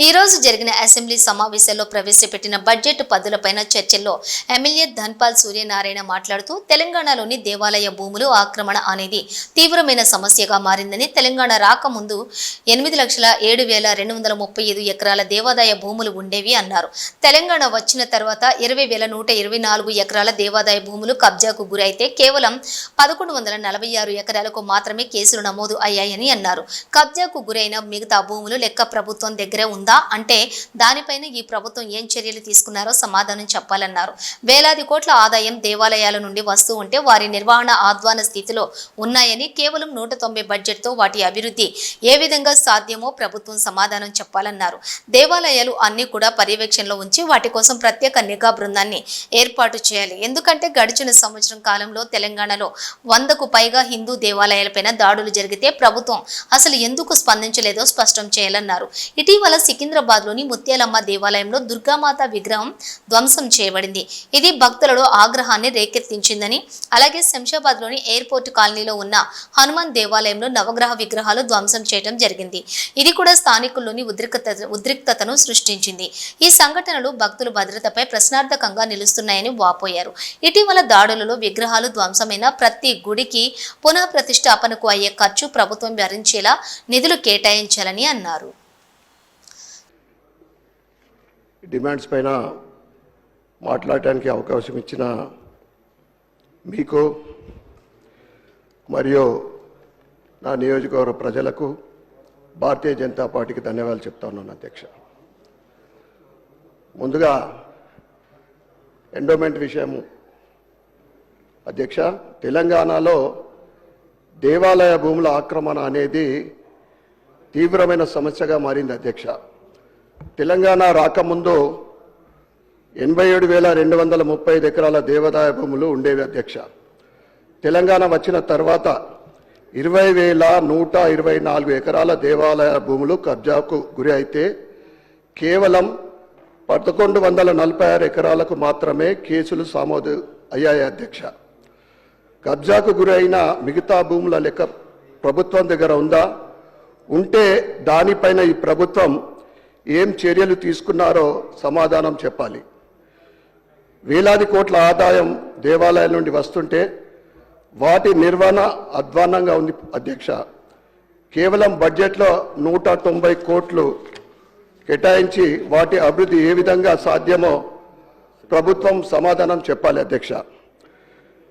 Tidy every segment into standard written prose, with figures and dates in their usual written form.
ఈ రోజు జరిగిన అసెంబ్లీ సమావేశాల్లో ప్రవేశపెట్టిన బడ్జెట్ పద్దులపైన చర్చల్లో ఎమ్మెల్యే ధన్పాల్ సూర్యనారాయణ మాట్లాడుతూ తెలంగాణలోని దేవాలయ భూములు ఆక్రమణ అనేది తీవ్రమైన సమస్యగా మారిందని, తెలంగాణ రాకముందు 8,07,235 ఎకరాల దేవాదాయ భూములు ఉండేవి అన్నారు. తెలంగాణ వచ్చిన తర్వాత 20,124 ఎకరాల దేవాదాయ భూములు కబ్జాకు గురైతే కేవలం 1,146 ఎకరాలకు మాత్రమే కేసులు నమోదు అయ్యాయని అన్నారు. కబ్జాకు గురైన మిగతా భూములు లెక్క ప్రభుత్వం దగ్గరే ఉందా అంటే దానిపైన ఈ ప్రభుత్వం ఏం చర్యలు తీసుకున్నారో సమాధానం చెప్పాలన్నారు. వేలాది కోట్ల ఆదాయం దేవాలయాల నుండి వస్తూ ఉంటే వారి నిర్వహణ ఆద్వాన స్థితిలో ఉన్నాయని, కేవలం 190 బడ్జెట్తో వాటి అభివృద్ధి ఏ విధంగా సాధ్యమో ప్రభుత్వం సమాధానం చెప్పాలన్నారు. దేవాలయాలు అన్ని కూడా పర్యవేక్షణలో ఉంచి వాటి కోసం ప్రత్యేక నిఘా బృందాన్ని ఏర్పాటు చేయాలి. ఎందుకంటే గడిచిన సంవత్సరం కాలంలో తెలంగాణలో 100కు పైగా హిందూ దేవాలయాలపైన దాడులు జరిగితే ప్రభుత్వం అసలు ఎందుకు స్పందించలేదో స్పష్టం చేయాలన్నారు. ఇటీవల సికింద్రాబాద్లోని ముత్యాలమ్మ దేవాలయంలో దుర్గామాత విగ్రహం ధ్వంసం చేయబడింది. ఇది భక్తులలో ఆగ్రహాన్ని రేకెత్తించిందని, అలాగే శంషాబాద్లోని ఎయిర్పోర్ట్ కాలనీలో ఉన్న హనుమాన్ దేవాలయంలో నవగ్రహ విగ్రహాలు ధ్వంసం చేయడం జరిగింది. ఇది కూడా స్థానికుల్లోని ఉద్రిక్తతను సృష్టించింది. ఈ సంఘటనలు భక్తుల భద్రతపై ప్రశ్నార్థకంగా నిలుస్తున్నాయని వాపోయారు. ఇటీవల దాడులలో విగ్రహాలు ధ్వంసమైన ప్రతి గుడికి పునః ప్రతిష్టాపనకు అయ్యే ఖర్చు ప్రభుత్వం భరించేలా నిధులు కేటాయించాలని అన్నారు. డిమాండ్స్ పైన మాట్లాడటానికి అవకాశం ఇచ్చిన మీకు మరియు నా నియోజకవర్గ ప్రజలకు భారతీయ జనతా పార్టీకి ధన్యవాదాలు చెప్తా ఉన్నాను అధ్యక్ష. ముందుగా ఎండోమెంట్ విషయం అధ్యక్ష, తెలంగాణలో దేవాలయ భూముల ఆక్రమణ అనేది తీవ్రమైన సమస్యగా మారింది అధ్యక్ష. తెలంగాణ రాకముందు 87,235 ఎకరాల దేవాదాయ భూములు ఉండేవి అధ్యక్ష. తెలంగాణ వచ్చిన తర్వాత 20,124 ఎకరాల దేవాలయ భూములు కబ్జాకు గురి అయితే కేవలం 1,146 ఎకరాలకు మాత్రమే కేసులు నమోదు అయ్యాయి అధ్యక్ష. కబ్జాకు గురైన మిగతా భూముల లెక్క ప్రభుత్వం దగ్గర ఉందా? ఉంటే దానిపైన ఈ ప్రభుత్వం ఏం చర్యలు తీసుకున్నారో సమాధానం చెప్పాలి. వేలాది కోట్ల ఆదాయం దేవాలయాల నుండి వస్తుంటే వాటి నిర్వహణ అధ్వాన్నంగా ఉంది అధ్యక్ష. కేవలం బడ్జెట్లో 190 కోట్లు కేటాయించి వాటి అభివృద్ధి ఏ విధంగా సాధ్యమో ప్రభుత్వం సమాధానం చెప్పాలి అధ్యక్ష.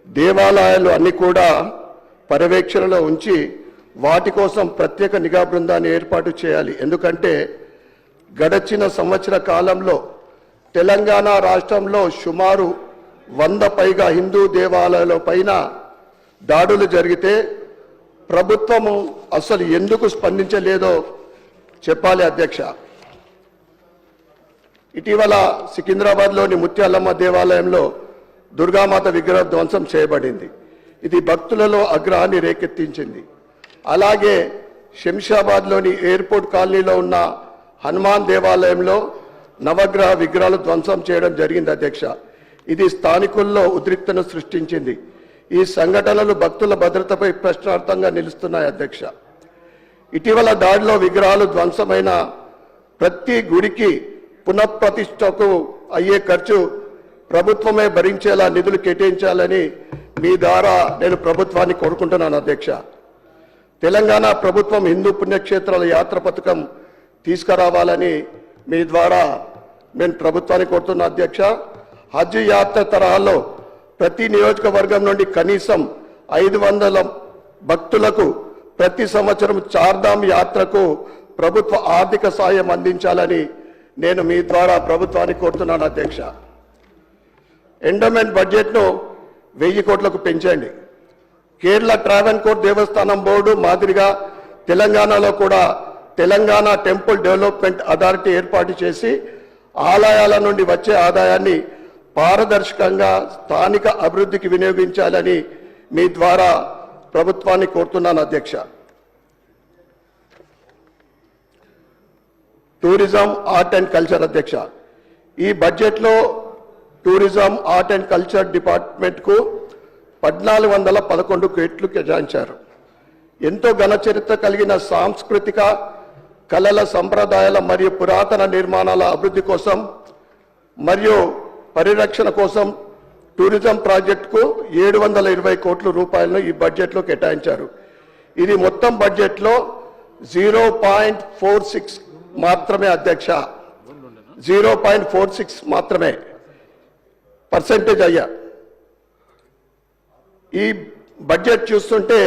దేవాలయాలు అన్ని కూడా పర్యవేక్షణలో ఉంచి వాటి కోసం ప్రత్యేక నిఘా బృందాన్ని ఏర్పాటు చేయాలి. ఎందుకంటే గడచిన సంవత్సర కాలంలో తెలంగాణ రాష్ట్రంలో సుమారు 100 పైగా హిందూ దేవాలయాల పైన దాడులు జరిగితే ప్రభుత్వము అసలు ఎందుకు స్పందించలేదో చెప్పాలి అధ్యక్ష. ఇటీవల సికింద్రాబాద్లోని ముత్యాలమ్మ దేవాలయంలో దుర్గామాత విగ్రహం ధ్వంసం చేయబడింది. ఇది భక్తులలో ఆగ్రహాన్ని రేకెత్తించింది. అలాగే శంషాబాద్లోని ఎయిర్పోర్ట్ కాలనీలో ఉన్న హనుమాన్ దేవాలయంలో నవగ్రహ విగ్రహాలు ధ్వంసం చేయడం జరిగింది అధ్యక్ష. ఇది స్థానికుల్లో ఉద్రిక్తను సృష్టించింది. ఈ సంఘటనలు భక్తుల భద్రతపై ప్రశ్నార్థంగా నిలుస్తున్నాయి అధ్యక్ష. ఇటీవల దాడిలో విగ్రహాలు ధ్వంసమైన ప్రతి గుడికి పునఃప్రతిష్టకు అయ్యే ఖర్చు ప్రభుత్వమే భరించేలా నిధులు కేటాయించాలని మీ ద్వారా నేను ప్రభుత్వాన్ని కోరుకుంటున్నాను అధ్యక్ష. తెలంగాణ ప్రభుత్వం హిందూ పుణ్యక్షేత్రాల యాత్ర పథకం తీసుకురావాలని మీ ద్వారా నేను ప్రభుత్వాన్ని కోరుతున్నా అధ్యక్ష. హజ్ యాత్ర తరహాలో ప్రతి నియోజకవర్గం నుండి కనీసం 500 భక్తులకు ప్రతి సంవత్సరం చార్ధామ్ యాత్రకు ప్రభుత్వ ఆర్థిక సాయం అందించాలని నేను మీ ద్వారా ప్రభుత్వాన్ని కోరుతున్నాను అధ్యక్ష. ఎండోమెంట్ బడ్జెట్ను 1000 కోట్లకు పెంచండి. కేరళ ట్రావెన్కోర్ దేవస్థానం బోర్డు మాదిరిగా తెలంగాణలో కూడా తెలంగాణ టెంపుల్ డెవలప్మెంట్ అథారిటీ ఏర్పాటు చేసి ఆలయాల నుండి వచ్చే ఆదాయాన్ని పారదర్శకంగా స్థానిక అభివృద్ధికి వినియోగించాలని మీ ద్వారా ప్రభుత్వాన్ని కోరుతున్నాను అధ్యక్ష. టూరిజం, ఆర్ట్ అండ్ కల్చర్ అధ్యక్ష, ఈ బడ్జెట్లో టూరిజం, ఆర్ట్ అండ్ కల్చర్ డిపార్ట్మెంట్కు 1,411 కోట్లు కేటాయించారు. ఎంతో ఘన చరిత్ర కలిగిన సాంస్కృతిక కళల సంప్రదాయాల మరియు పురాతన నిర్మాణాల అభివృద్ధి కోసం మరియు పరిరక్షణ కోసం టూరిజం ప్రాజెక్టుకు 720 కోట్ల రూపాయలను ఈ బడ్జెట్లో కేటాయించారు. ఇది మొత్తం బడ్జెట్లో 0.46 మాత్రమే అధ్యక్ష, 0.46 మాత్రమే పర్సెంటేజ్ అయ్యా. ఈ బడ్జెట్ చూస్తుంటే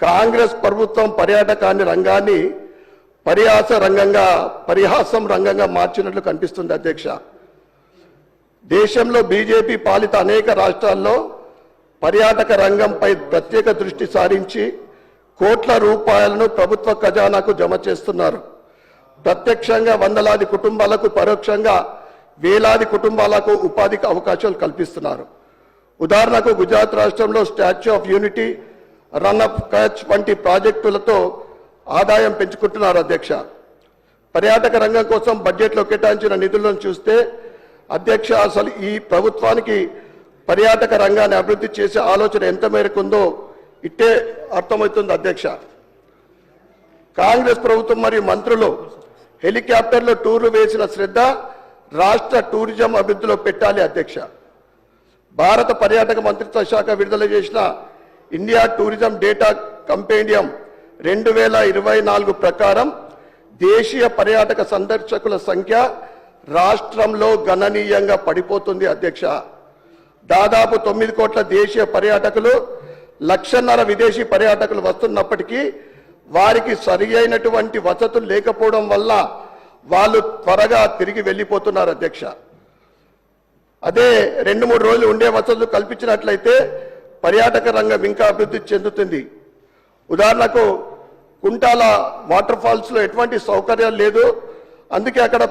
కాంగ్రెస్ ప్రభుత్వం పర్యాటకాన్ని రంగాన్ని పరిహాసం రంగంగా మార్చినట్లు కనిపిస్తుంది అధ్యక్ష. దేశంలో బీజేపీ పాలిత అనేక రాష్ట్రాల్లో పర్యాటక రంగంపై ప్రత్యేక దృష్టి సారించి కోట్ల రూపాయలను ప్రభుత్వ ఖజానాకు జమ చేస్తున్నారు. ప్రత్యక్షంగా వందలాది కుటుంబాలకు, పరోక్షంగా వేలాది కుటుంబాలకు ఉపాధికి అవకాశాలు కల్పిస్తున్నారు. ఉదాహరణకు గుజరాత్ రాష్ట్రంలో statue of unity, run of Kutch వంటి ప్రాజెక్టులతో ఆదాయం పెంచుకుంటున్నారు అధ్యక్ష. పర్యాటక రంగం కోసం బడ్జెట్లో కేటాయించిన నిధులను చూస్తే అధ్యక్ష, అసలు ఈ ప్రభుత్వానికి పర్యాటక రంగాన్ని అభివృద్ధి చేసే ఆలోచన ఎంత మేరకు ఉందో ఇట్టే అర్థమవుతుంది అధ్యక్ష. కాంగ్రెస్ ప్రభుత్వం మరియు మంత్రులు హెలికాప్టర్లో టూర్లు వేసిన శ్రద్ధ రాష్ట్ర టూరిజం అభివృద్ధిలో పెట్టాలి అధ్యక్ష. భారత పర్యాటక మంత్రిత్వ శాఖ విడుదల చేసిన ఇండియా టూరిజం డేటా కంపెండియం 2024 ప్రకారం దేశీయ పర్యాటక సందర్శకుల సంఖ్య రాష్ట్రంలో గణనీయంగా పడిపోతుంది అధ్యక్ష. దాదాపు 9 కోట్ల దేశీయ పర్యాటకులు, 1.5 లక్షల విదేశీ పర్యాటకులు వస్తున్నప్పటికీ వారికి సరి అయినటువంటి వసతులు లేకపోవడం వల్ల వాళ్ళు త్వరగా తిరిగి వెళ్ళిపోతున్నారు అధ్యక్ష. అదే 2-3 రోజులు ఉండే వసతులు కల్పించినట్లయితే పర్యాటక రంగం ఇంకా అభివృద్ధి చెందుతుంది. ఉదాహరణకు కుంటాల వాటర్ ఫాల్స్ లో ఎటువంటి సౌకర్యాలు లేదు. అందుకే అక్కడ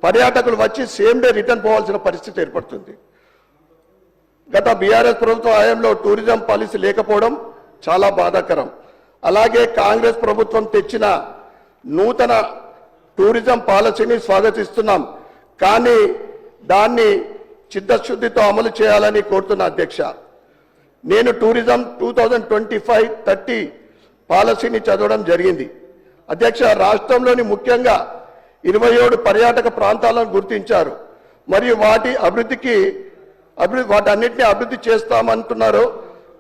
పర్యాటకులు వచ్చి సేమ్ డే రిటర్న్ పోవాల్సిన పరిస్థితి ఏర్పడుతుంది. గత బీఆర్ఎస్ ప్రభుత్వ హయాంలో టూరిజం పాలసీ లేకపోవడం చాలా బాధాకరం. అలాగే కాంగ్రెస్ ప్రభుత్వం తెచ్చిన నూతన టూరిజం పాలసీని స్వాగతిస్తున్నాం, కానీ దాన్ని చిత్తశుద్ధితో అమలు చేయాలని కోరుతున్నా అధ్యక్ష. నేను టూరిజం 2025-30 పాలసీని చదవడం జరిగింది అధ్యక్ష. రాష్ట్రంలోని ముఖ్యంగా 27 పర్యాటక ప్రాంతాలను గుర్తించారు మరియు వాటన్నిటిని అభివృద్ధి చేస్తామంటున్నారు.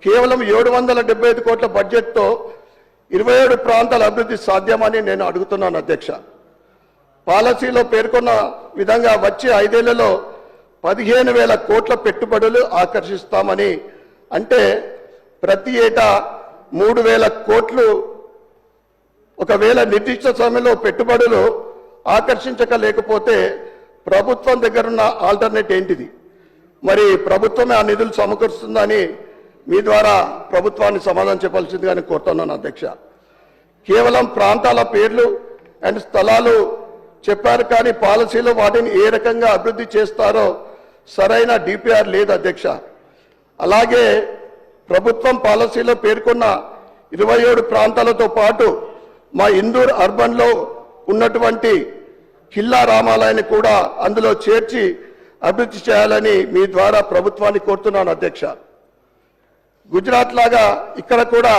కేవలం 775 కోట్ల బడ్జెట్తో 27 ప్రాంతాల అభివృద్ధి సాధ్యమని నేను అడుగుతున్నాను అధ్యక్ష. పాలసీలో పేర్కొన్న విధంగా వచ్చే 5 ఏళ్లలో 15,000 కోట్ల పెట్టుబడులు ఆకర్షిస్తామని, అంటే ప్రతి ఏటా 3,000 కోట్లు. ఒకవేళ నిర్దిష్ట సమయంలో పెట్టుబడులు ఆకర్షించలేకపోతే ప్రభుత్వం దగ్గరున్న ఆల్టర్నేట్ ఏంటిది? మరి ప్రభుత్వమే ఆ నిధులు సమకూరుస్తుందని మీ ద్వారా ప్రభుత్వాన్ని సమాధానం చెప్పాల్సిందిగా కోరుతున్నాను అధ్యక్ష. కేవలం ప్రాంతాల పేర్లు అండ్ స్థలాలు చెప్పారు, కానీ పాలసీలో వాటిని ఏ రకంగా అభివృద్ధి చేస్తారో సరైన డిపిఆర్ లేదు అధ్యక్ష. అలాగే ప్రభుత్వం పాలసీలో పేర్కొన్న 27 ప్రాంతాలతో పాటు మా ఇందూర్ అర్బన్లో ఉన్నటువంటి కిల్లా రామాలయాన్ని కూడా అందులో చేర్చి అభివృద్ధి చేయాలని మీ ద్వారా ప్రభుత్వాన్ని కోరుతున్నాను అధ్యక్ష. గుజరాత్ లాగా ఇక్కడ కూడా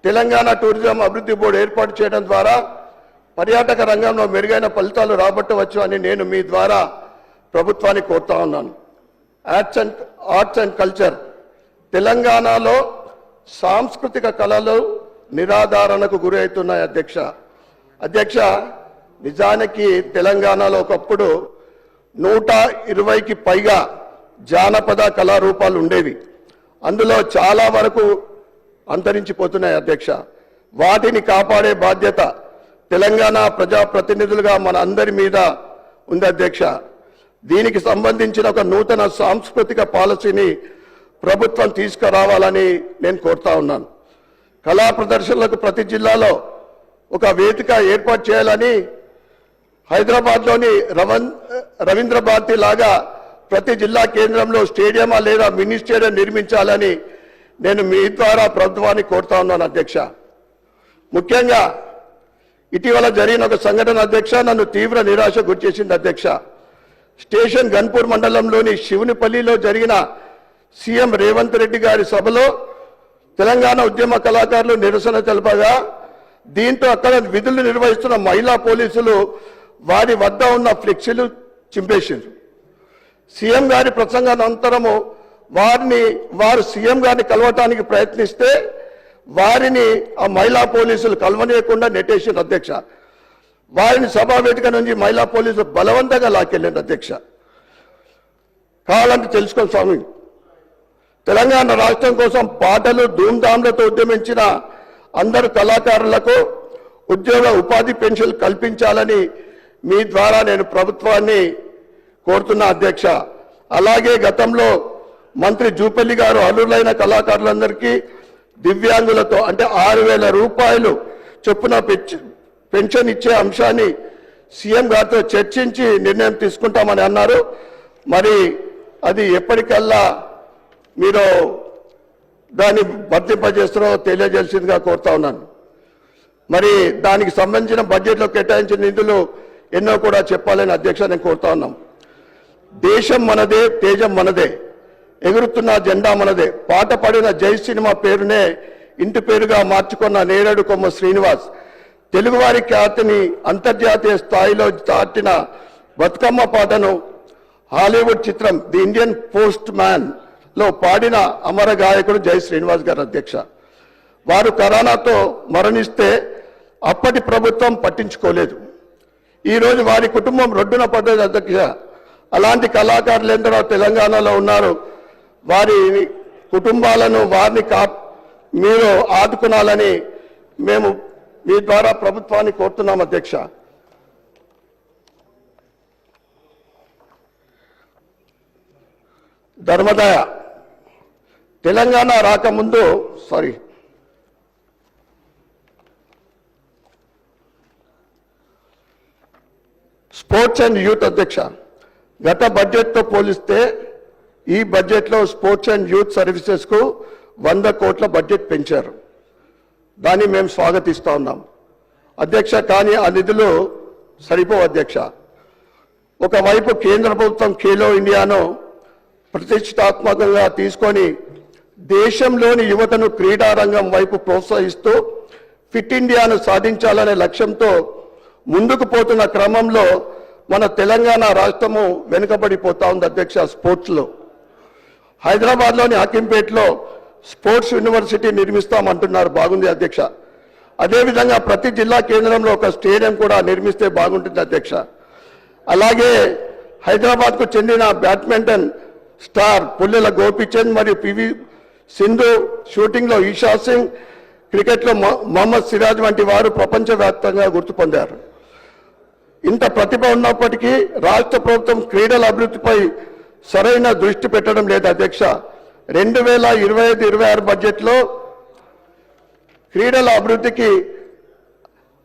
తెలంగాణ టూరిజం అభివృద్ధి బోర్డు ఏర్పాటు చేయడం ద్వారా పర్యాటక రంగంలో మెరుగైన ఫలితాలు రాబట్టవచ్చు అని నేను మీ ద్వారా ప్రభుత్వాన్ని కోరుతా ఉన్నాను. Arts and culture. తెలంగాణలో సాంస్కృతిక కళలు నిరాధారణకు గురి అవుతున్నాయి అధ్యక్ష. నిజానికి తెలంగాణలో ఒకప్పుడు 120కి పైగా జానపద కళారూపాలు ఉండేవి. అందులో చాలా వరకు అంతరించిపోతున్నాయి అధ్యక్ష. వాటిని కాపాడే బాధ్యత తెలంగాణ ప్రజాప్రతినిధులుగా మన అందరి మీద ఉంది అధ్యక్ష. దీనికి సంబంధించిన ఒక నూతన సాంస్కృతిక పాలసీని ప్రభుత్వం తీసుకురావాలని నేను కోరుతా ఉన్నాను. కళా ప్రదర్శనలకు ప్రతి జిల్లాలో ఒక వేదిక ఏర్పాటు చేయాలని, హైదరాబాద్లోని రవీంద్ర భారతి లాగా ప్రతి జిల్లా కేంద్రంలో స్టేడియమా లేదా మినీ స్టేడియం నిర్మించాలని నేను మీ ద్వారా ప్రభుత్వాన్ని కోరుతా ఉన్నాను అధ్యక్ష. ముఖ్యంగా ఇటీవల జరిగిన ఒక సంఘటన అధ్యక్ష నన్ను తీవ్ర నిరాశ గురిచేసింది అధ్యక్ష. స్టేషన్ గన్పూర్ మండలంలోని శివునిపల్లిలో జరిగిన సీఎం రేవంత్ రెడ్డి గారి సభలో తెలంగాణ ఉద్యమ కళాకారులు నిరసన తెలపగా దీంతో అక్కడ విధులు నిర్వహిస్తున్న మహిళా పోలీసులు వారి వద్ద ఉన్న ఫ్లెక్సీలు చింపేశారు. సీఎం గారి ప్రసంగానంతరము వారు సీఎం గారిని కలవటానికి ప్రయత్నిస్తే వారిని ఆ మహిళా పోలీసులు కలవనీయకుండా నెట్టేసారు అధ్యక్ష. వారిని సభా వేదిక నుంచి మహిళా పోలీసులు బలవంతంగా లాకెళ్ళారు అధ్యక్ష. కావాలంటే తెలుసుకోండి స్వామి, తెలంగాణ రాష్ట్రం కోసం పాటలు ధూమ్ధాంలతో ఉద్యమించిన అందరు కళాకారులకు ఉద్యోగ ఉపాధి పెన్షన్లు కల్పించాలని మీ ద్వారా నేను ప్రభుత్వాన్ని కోరుతున్నా అధ్యక్ష. అలాగే గతంలో మంత్రి జూపల్లి గారు అర్హులైన కళాకారులందరికీ దివ్యాంగులతో అంటే 6,000 రూపాయలు చొప్పున పెన్షన్ ఇచ్చే అంశాన్ని సీఎం గారితో చర్చించి నిర్ణయం తీసుకుంటామని అన్నారు. మరి అది ఎప్పటికల్లా మీరు దాన్ని వర్తింపజేస్తారో తెలియజేసిందిగా కోరుతా ఉన్నాను. మరి దానికి సంబంధించిన బడ్జెట్లో కేటాయించిన నిధులు ఎన్నో కూడా చెప్పాలని అధ్యక్ష నేను కోరుతా ఉన్నాం. దేశం మనదే, తేజం మనదే, ఎగురుతున్న జెండా మనదే. పాట పాడిన జై సినిమా పేరునే ఇంటి పేరుగా మార్చుకున్న నేరేడు కొమ్మ శ్రీనివాస్ తెలుగువారి ఖ్యాతిని అంతర్జాతీయ స్థాయిలో చాటిన బతుకమ్మ పాటను హాలీవుడ్ చిత్రం ది ఇండియన్ పోస్ట్ మ్యాన్ లో పాడిన అమర గాయకుడు జై శ్రీనివాస్ గారు అధ్యక్ష. వారు కరోనాతో మరణిస్తే అప్పటి ప్రభుత్వం పట్టించుకోలేదు. ఈరోజు వారి కుటుంబం రొడ్డున పడ్డది అధ్యక్ష. అలాంటి కళాకారులు ఎందరో తెలంగాణలో ఉన్నారు. వారి కుటుంబాలను మీరు ఆదుకునాలని మేము మీ ద్వారా ప్రభుత్వాన్ని కోరుతున్నాం అధ్యక్ష. ధర్మదయ తెలంగాణ రాకముందు స్పోర్ట్స్ అండ్ యూత్ అధ్యక్ష, గత బడ్జెట్తో పోలిస్తే ఈ బడ్జెట్లో స్పోర్ట్స్ అండ్ యూత్ సర్వీసెస్కు 100 కోట్ల బడ్జెట్ పెంచారు. దాన్ని మేము స్వాగతిస్తూ ఉన్నాం అధ్యక్ష. కానీ ఆ నిధులు సరిపోవు అధ్యక్ష. ఒకవైపు కేంద్ర ప్రభుత్వం ఖేలో ఇండియాను ప్రతిష్టాత్మకంగా తీసుకొని దేశంలోని యువతను క్రీడారంగం వైపు ప్రోత్సహిస్తూ ఫిట్ ఇండియాను సాధించాలనే లక్ష్యంతో ముందుకు పోతున్న క్రమంలో మన తెలంగాణ రాష్ట్రము వెనుకబడిపోతా ఉంది అధ్యక్ష. స్పోర్ట్స్లో హైదరాబాద్లోని హకీంపేటలో స్పోర్ట్స్ యూనివర్సిటీ నిర్మిస్తామంటున్నారు, బాగుంది అధ్యక్ష. అదేవిధంగా ప్రతి జిల్లా కేంద్రంలో ఒక స్టేడియం కూడా నిర్మిస్తే బాగుంటుంది అధ్యక్ష. అలాగే హైదరాబాద్కు చెందిన బ్యాడ్మింటన్ స్టార్ పుల్లెల గోపీచంద్ మరియు పివి సింధు, షూటింగ్లో ఈషా సింగ్, క్రికెట్లో మొహమ్మద్ సిరాజ్ వంటి వారు ప్రపంచవ్యాప్తంగా గుర్తు పొందారు. ఇంత ప్రతిభ ఉన్నప్పటికీ రాష్ట్ర ప్రభుత్వం క్రీడల అభివృద్ధిపై సరైన దృష్టి పెట్టడం లేదు అధ్యక్ష. 2025-26 బడ్జెట్లో క్రీడల అభివృద్ధికి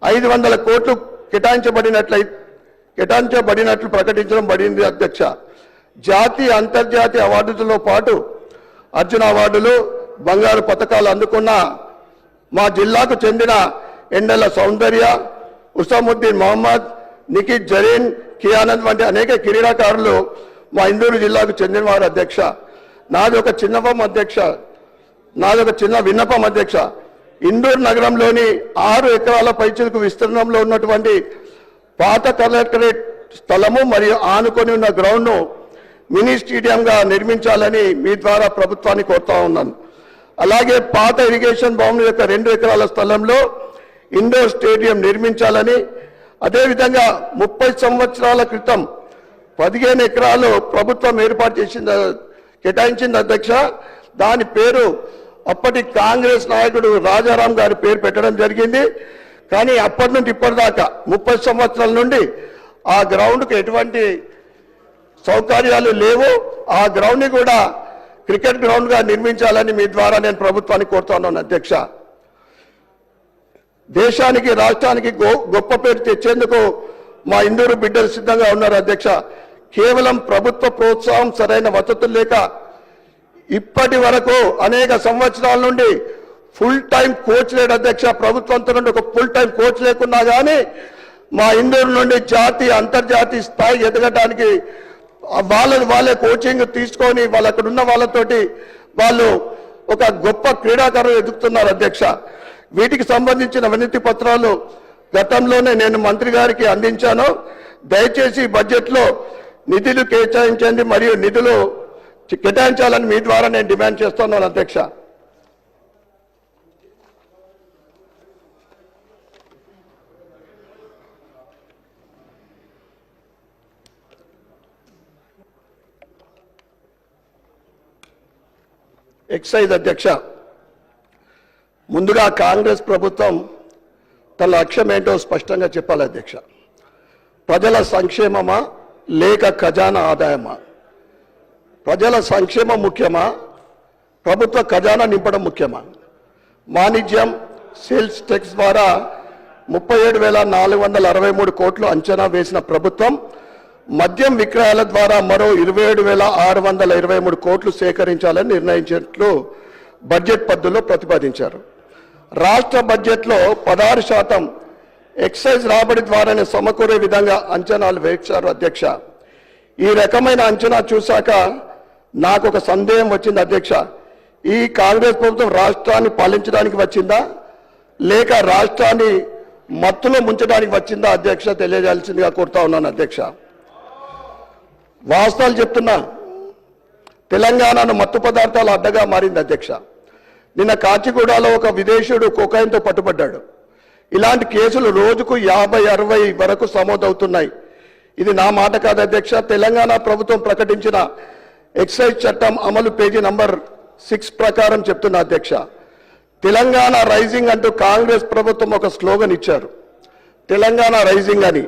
500 కోట్లు కేటాయించబడినట్లు ప్రకటించడం పడింది అధ్యక్ష. జాతీయ అంతర్జాతీయ అవార్డులతో పాటు అర్జున అవార్డులు, బంగారు పతకాలు అందుకున్న మా జిల్లాకు చెందిన ఎండల సౌందర్య, ఉసాముద్దీన్ మొహమ్మద్, నిఖిత్ జరీన్, కియానంద్ వంటి అనేక క్రీడాకారులు మా ఇందూరు జిల్లాకు చెందినవారు అధ్యక్ష. నాది ఒక చిన్న విన్నపం అధ్యక్ష. ఇందూరు నగరంలోని 6 ఎకరాల పైచిలకు విస్తీర్ణంలో ఉన్నటువంటి పాత కలెక్టరేట్ స్థలము మరియు ఆనుకొని ఉన్న గ్రౌండ్ను మినీ స్టేడియంగా నిర్మించాలని మీ ద్వారా ప్రభుత్వాన్ని కోరుతా ఉన్నాను. అలాగే పాత ఇరిగేషన్ భవనం యొక్క 2 ఎకరాల స్థలంలో ఇండోర్ స్టేడియం నిర్మించాలని, అదేవిధంగా 30 సంవత్సరాల క్రితం 15 ఎకరాలు ప్రభుత్వం కేటాయించింది అధ్యక్ష. దాని పేరు అప్పటి కాంగ్రెస్ నాయకుడు రాజారాం గారి పేరు పెట్టడం జరిగింది. కానీ అప్పటి నుండి ఇప్పటిదాకా 30 సంవత్సరాల నుండి ఆ గ్రౌండ్కి ఎటువంటి సౌకర్యాలు లేవు. ఆ గ్రౌండ్ని కూడా క్రికెట్ గ్రౌండ్గా నిర్మించాలని మీ ద్వారా నేను ప్రభుత్వాన్ని కోరుతున్నాను అధ్యక్ష. దేశానికి రాష్ట్రానికి గొప్ప పేరు తెచ్చేందుకు మా ఇందూరు బిడ్డలు సిద్ధంగా ఉన్నారు అధ్యక్ష. కేవలం ప్రభుత్వ ప్రోత్సాహం, సరైన వసతులు లేక ఇప్పటి వరకు అనేక సంవత్సరాల నుండి ఫుల్ టైం కోచ్ లేడు అధ్యక్ష. ప్రభుత్వంతో నుండి ఒక ఫుల్ టైం కోచ్ లేకున్నా కానీ మా ఇందూరు నుండి జాతీయ అంతర్జాతీయ స్థాయి ఎదగడానికి వాళ్ళే కోచింగ్ తీసుకొని అక్కడ ఉన్న వాళ్ళతోటి వాళ్ళు ఒక గొప్ప క్రీడాకారులు ఎదుగుతున్నారు అధ్యక్ష. వీటికి సంబంధించిన వినతి పత్రాలు గతంలోనే నేను మంత్రి గారికి అందించాను. దయచేసి బడ్జెట్లో నిధులు కేటాయించండి మరియు నిధులు కేటాయించాలని మీ ద్వారా నేను డిమాండ్ చేస్తున్నాను అధ్యక్ష. ఎక్సైజ్ అధ్యక్ష, ముందుగా కాంగ్రెస్ ప్రభుత్వం తన లక్ష్యం ఏంటో స్పష్టంగా చెప్పాలి అధ్యక్ష. ప్రజల సంక్షేమమా లేక ఖజానా ఆదాయమా? ప్రజల సంక్షేమం ముఖ్యమా, ప్రభుత్వ ఖజానా నింపడం ముఖ్యమా? వాణిజ్యం సేల్స్ ట్యాక్స్ ద్వారా 37,463 కోట్లు అంచనా వేసిన ప్రభుత్వం మద్యం విక్రయాల ద్వారా మరో 27,623 కోట్లు సేకరించాలని నిర్ణయించినట్లు బడ్జెట్ పద్ధతిలో ప్రతిపాదించారు. రాష్ట్ర బడ్జెట్లో 16% ఎక్సైజ్ రాబడి ద్వారానే సమకూరే విధంగా అంచనాలు వేశారు అధ్యక్ష. ఈ రకమైన అంచనా చూశాక నాకు ఒక సందేహం వచ్చింది అధ్యక్ష. ఈ కాంగ్రెస్ ప్రభుత్వం రాష్ట్రాన్ని పాలించడానికి వచ్చిందా లేక రాష్ట్రాన్ని మత్తులో ముంచడానికి వచ్చిందా అధ్యక్ష? తెలియజేయాల్సిందిగా కోరుతా ఉన్నాను అధ్యక్ష. వాస్తవాలు చెప్తున్నా, తెలంగాణను మత్తు పదార్థాల అడ్డగా మారింది అధ్యక్ష. నిన్న కాచిగూడలో ఒక విదేశీయుడు కోకాయిన్తో పట్టుబడ్డాడు. ఇలాంటి కేసులు రోజుకు 50-60 వరకు సమోదవుతున్నాయి. ఇది నా మాట కాదు అధ్యక్ష. తెలంగాణ ప్రభుత్వం ప్రకటించిన ఎక్సైజ్ చట్టం అమలు పేజీ నంబర్ 6 ప్రకారం చెప్తున్నా అధ్యక్ష. తెలంగాణ రైజింగ్ అంటూ కాంగ్రెస్ ప్రభుత్వం ఒక స్లోగన్ ఇచ్చారు, తెలంగాణ రైజింగ్ అని.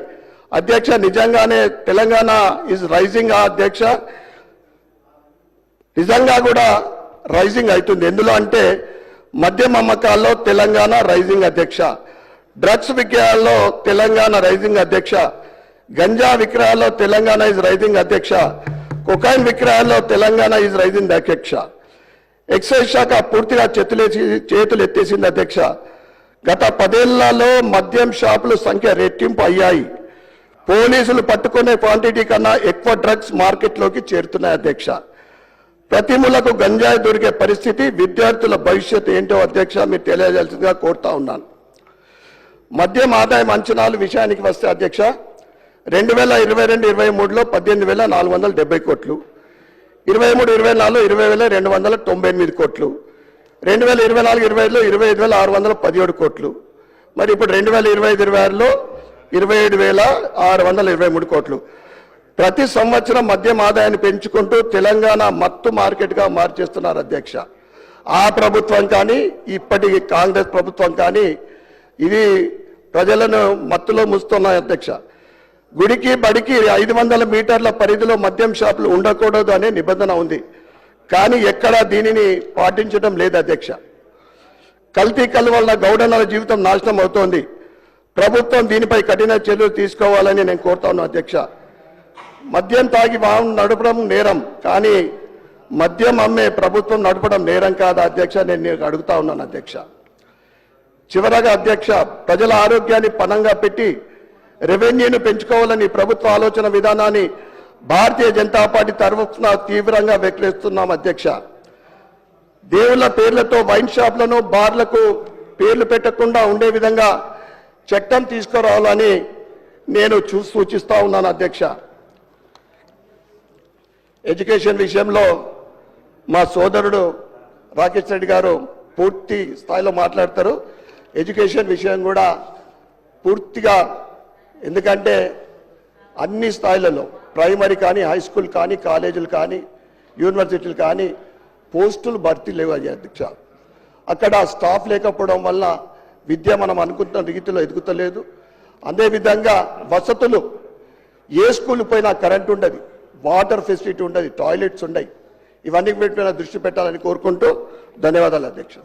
అధ్యక్ష, నిజంగానే తెలంగాణ ఈజ్ రైజింగ్ అధ్యక్ష. నిజంగా కూడా రైజింగ్ అవుతుంది. ఎందులో అంటే మద్యం అమ్మకాల్లో తెలంగాణ రైజింగ్ అధ్యక్ష, డ్రగ్స్ విక్రయాల్లో తెలంగాణ రైజింగ్ అధ్యక్ష, గంజా విక్రయాల్లో తెలంగాణ ఈజ్ రైజింగ్ అధ్యక్ష, కొకైన్ విక్రయాల్లో తెలంగాణ ఈజ్ రైజింగ్ అధ్యక్ష. ఎక్సైజ్ శాఖ పూర్తిగా చేతులు ఎత్తేసింది అధ్యక్ష. గత 10 ఏళ్లలో మద్యం షాపుల సంఖ్య రెట్టింపు అయ్యాయి. పోలీసులు పట్టుకునే క్వాంటిటీ కన్నా ఎక్కువ డ్రగ్స్ మార్కెట్లోకి చేరుతున్నాయి అధ్యక్ష. ప్రతి మూలకు గంజాయి దొరికే పరిస్థితి. విద్యార్థుల భవిష్యత్తు ఏంటో అధ్యక్ష మీరు తెలియజేయాల్సిందిగా కోరుతా ఉన్నాను. మద్యం ఆదాయం అంచనాలు విషయానికి వస్తే అధ్యక్ష, 2022-23లో 18,470 కోట్లు, 23-24 20,298 కోట్లు, 2024-25లో 25,617 కోట్లు, మరి ఇప్పుడు 2025-26లో 27,623 కోట్లు. ప్రతి సంవత్సరం మద్యం ఆదాయాన్ని పెంచుకుంటూ తెలంగాణ మత్తు మార్కెట్గా మార్చేస్తున్నారు అధ్యక్ష. ఆ ప్రభుత్వం కానీ ఇప్పటి కాంగ్రెస్ ప్రభుత్వం కానీ ఇది ప్రజలను మత్తులో ముంచుతున్నాయి అధ్యక్ష. గుడికి బడికి 500 మీటర్ల పరిధిలో మద్యం షాపులు ఉండకూడదు అనే నిబంధన ఉంది, కానీ ఎక్కడా దీనిని పాటించడం లేదు అధ్యక్ష. కల్తీ కల్లు వల్ల గౌడన్నల జీవితం నాశనం అవుతోంది. ప్రభుత్వం దీనిపై కఠిన చర్యలు తీసుకోవాలని నేను కోరుతా ఉన్నాను అధ్యక్ష. మద్యం తాగి వాహనం నడపడం నేరం, కానీ మద్యం అమ్మే ప్రభుత్వం నడపడం నేరం కాదా అధ్యక్ష? నేను అడుగుతా ఉన్నాను అధ్యక్ష. చివరగా అధ్యక్ష, ప్రజల ఆరోగ్యాన్ని పణంగా పెట్టి రెవెన్యూను పెంచుకోవాలని ప్రభుత్వ ఆలోచన విధానాన్ని భారతీయ జనతా పార్టీ తరఫున తీవ్రంగా వ్యతిరేకిస్తున్నాం అధ్యక్ష. దేవుళ్ళ పేర్లతో వైన్ షాప్లను బార్లకు పేర్లు పెట్టకుండా ఉండే విధంగా చట్టం తీసుకురావాలని నేను సూచిస్తా ఉన్నాను అధ్యక్ష. ఎడ్యుకేషన్ విషయంలో మా సోదరుడు రాకేష్ రెడ్డి గారు పూర్తి స్థాయిలో మాట్లాడతారు. ఎడ్యుకేషన్ విషయం కూడా పూర్తిగా, ఎందుకంటే అన్ని స్థాయిలలో ప్రైమరీ కానీ, హై స్కూల్ కానీ, కాలేజీలు కానీ, యూనివర్సిటీలు కానీ పోస్టులు భర్తీ లేవు అధ్యక్ష. అక్కడ స్టాఫ్ లేకపోవడం వల్ల విద్య మనం అనుకుంటున్న రీతిలో ఎదుగుతలేదు. అదేవిధంగా వసతులు, ఏ స్కూల్ పోయినా కరెంట్ ఉండదు, వాటర్ ఫెసిలిటీ ఉండదు, టాయిలెట్స్ ఉండయి. ఇవన్నీ పెట్టిన దృష్టి పెట్టాలని కోరుకుంటూ ధన్యవాదాలు అధ్యక్ష.